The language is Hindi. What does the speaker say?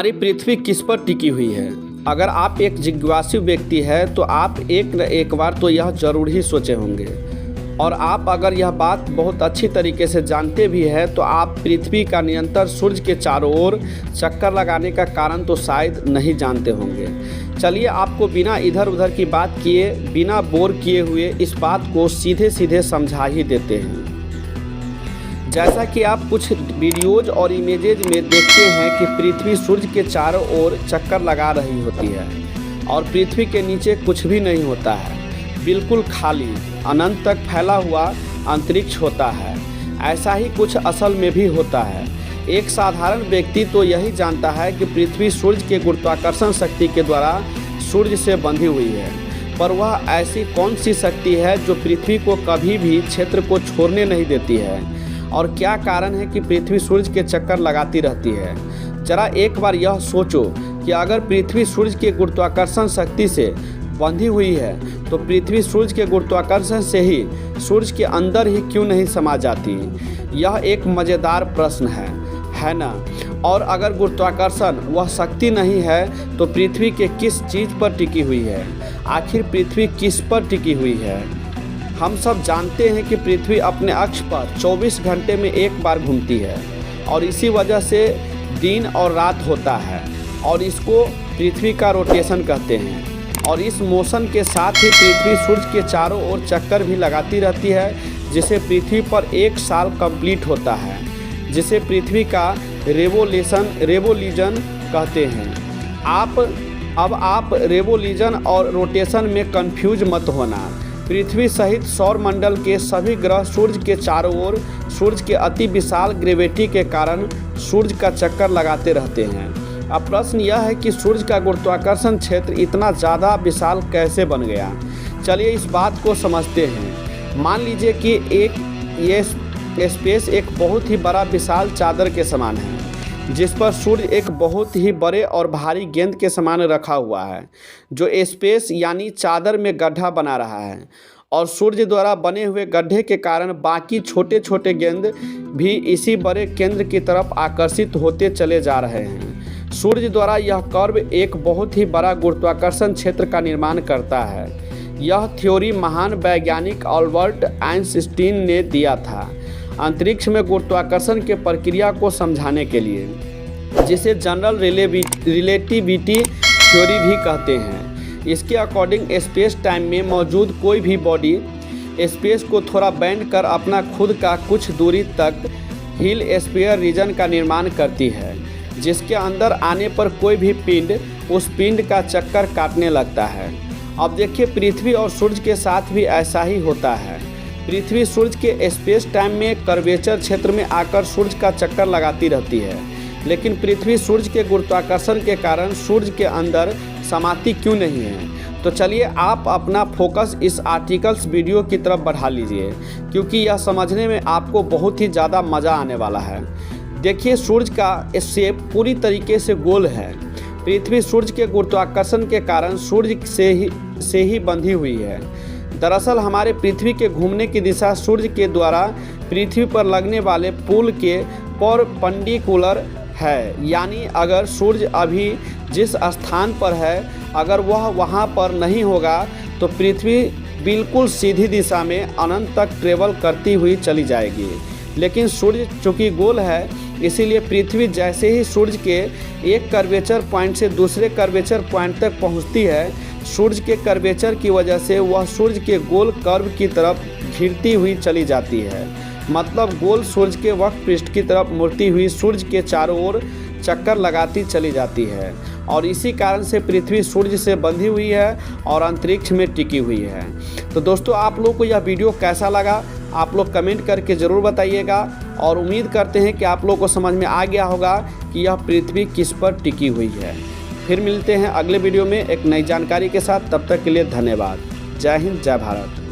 हमारी पृथ्वी किस पर टिकी हुई है? अगर आप एक जिज्ञासु व्यक्ति हैं तो आप एक न एक बार तो यह ज़रूर ही सोचे होंगे। और आप अगर यह बात बहुत अच्छी तरीके से जानते भी हैं तो आप पृथ्वी का निरंतर सूर्य के चारों ओर चक्कर लगाने का कारण तो शायद नहीं जानते होंगे। चलिए आपको बिना इधर उधर की बात किए, बिना बोर किए हुए इस बात को सीधे सीधे समझा ही देते हैं। जैसा कि आप कुछ वीडियोज और इमेजेज में देखते हैं कि पृथ्वी सूर्य के चारों ओर चक्कर लगा रही होती है और पृथ्वी के नीचे कुछ भी नहीं होता है, बिल्कुल खाली अनंत तक फैला हुआ अंतरिक्ष होता है। ऐसा ही कुछ असल में भी होता है। एक साधारण व्यक्ति तो यही जानता है कि पृथ्वी सूर्य के गुरुत्वाकर्षण शक्ति के द्वारा सूर्य से बंधी हुई है, पर वह ऐसी कौन सी शक्ति है जो पृथ्वी को कभी भी क्षेत्र को छोड़ने नहीं देती है? और क्या कारण है कि पृथ्वी सूर्य के चक्कर लगाती रहती है? जरा एक बार यह सोचो कि अगर पृथ्वी सूर्य के गुरुत्वाकर्षण शक्ति से बंधी हुई है तो पृथ्वी सूर्य के गुरुत्वाकर्षण से ही सूर्य के अंदर ही क्यों नहीं समा जाती? यह एक मज़ेदार प्रश्न है ना? और अगर गुरुत्वाकर्षण वह शक्ति नहीं है तो पृथ्वी के किस चीज़ पर टिकी हुई है? आखिर पृथ्वी किस पर टिकी हुई है? हम सब जानते हैं कि पृथ्वी अपने अक्ष पर 24 घंटे में एक बार घूमती है और इसी वजह से दिन और रात होता है और इसको पृथ्वी का रोटेशन कहते हैं। और इस मोशन के साथ ही पृथ्वी सूर्य के चारों ओर चक्कर भी लगाती रहती है, जिसे पृथ्वी पर एक साल कंप्लीट होता है, जिसे पृथ्वी का रेवोल्यूशन कहते हैं। अब आप रेवोल्यूशन और रोटेशन में कंफ्यूज मत होना। पृथ्वी सहित सौर मंडल के सभी ग्रह सूर्य के चारों ओर सूर्य के अति विशाल ग्रेविटी के कारण सूर्य का चक्कर लगाते रहते हैं। अब प्रश्न यह है कि सूर्य का गुरुत्वाकर्षण क्षेत्र इतना ज़्यादा विशाल कैसे बन गया? चलिए इस बात को समझते हैं। मान लीजिए कि ये स्पेस एक बहुत ही बड़ा विशाल चादर के समान है, जिस पर सूर्य एक बहुत ही बड़े और भारी गेंद के समान रखा हुआ है, जो स्पेस यानी चादर में गड्ढा बना रहा है। और सूर्य द्वारा बने हुए गड्ढे के कारण बाकी छोटे छोटे गेंद भी इसी बड़े केंद्र की तरफ आकर्षित होते चले जा रहे हैं। सूर्य द्वारा यह कर्व एक बहुत ही बड़ा गुरुत्वाकर्षण क्षेत्र का निर्माण करता है। यह थ्योरी महान वैज्ञानिक अल्बर्ट आइंस्टीन ने दिया था अंतरिक्ष में गुरुत्वाकर्षण के प्रक्रिया को समझाने के लिए, जिसे जनरल रिलेटिविटी थ्योरी भी कहते हैं। इसके अकॉर्डिंग स्पेस टाइम में मौजूद कोई भी बॉडी स्पेस को थोड़ा बेंड कर अपना खुद का कुछ दूरी तक हिल स्फीयर रीजन का निर्माण करती है, जिसके अंदर आने पर कोई भी पिंड उस पिंड का चक्कर काटने लगता है। अब देखिए पृथ्वी और सूर्य के साथ भी ऐसा ही होता है। पृथ्वी सूर्य के स्पेस टाइम में कर्वेचर क्षेत्र में आकर सूर्य का चक्कर लगाती रहती है, लेकिन पृथ्वी सूर्य के गुरुत्वाकर्षण के कारण सूर्य के अंदर समाती क्यों नहीं है? तो चलिए आप अपना फोकस इस आर्टिकल्स वीडियो की तरफ बढ़ा लीजिए, क्योंकि यह समझने में आपको बहुत ही ज़्यादा मज़ा आने वाला है। देखिए सूर्य का शेप पूरी तरीके से गोल है। पृथ्वी सूर्य के गुरुत्वाकर्षण के कारण सूर्य से ही बंधी हुई है। दरअसल हमारे पृथ्वी के घूमने की दिशा सूर्य के द्वारा पृथ्वी पर लगने वाले पुल के परपेंडिकुलर है। यानी अगर सूर्य अभी जिस स्थान पर है अगर वह वहाँ पर नहीं होगा तो पृथ्वी बिल्कुल सीधी दिशा में अनंत तक ट्रेवल करती हुई चली जाएगी। लेकिन सूर्य चूँकि गोल है, इसीलिए पृथ्वी जैसे ही सूर्य के एक कर्वेचर पॉइंट से दूसरे कर्वेचर पॉइंट तक पहुँचती है, सूर्य के कर्वेचर की वजह से वह सूर्य के गोल कर्व की तरफ घिरती हुई चली जाती है। मतलब गोल सूर्य के वक्र पृष्ठ की तरफ मुड़ती हुई सूर्य के चारों ओर चक्कर लगाती चली जाती है। और इसी कारण से पृथ्वी सूर्य से बंधी हुई है और अंतरिक्ष में टिकी हुई है। तो दोस्तों आप लोग को यह वीडियो कैसा लगा आप लोग कमेंट करके ज़रूर बताइएगा, और उम्मीद करते हैं कि आप लोग को समझ में आ गया होगा कि यह पृथ्वी किस पर टिकी हुई है। फिर मिलते हैं अगले वीडियो में एक नई जानकारी के साथ। तब तक के लिए धन्यवाद। जय हिंद, जय भारत।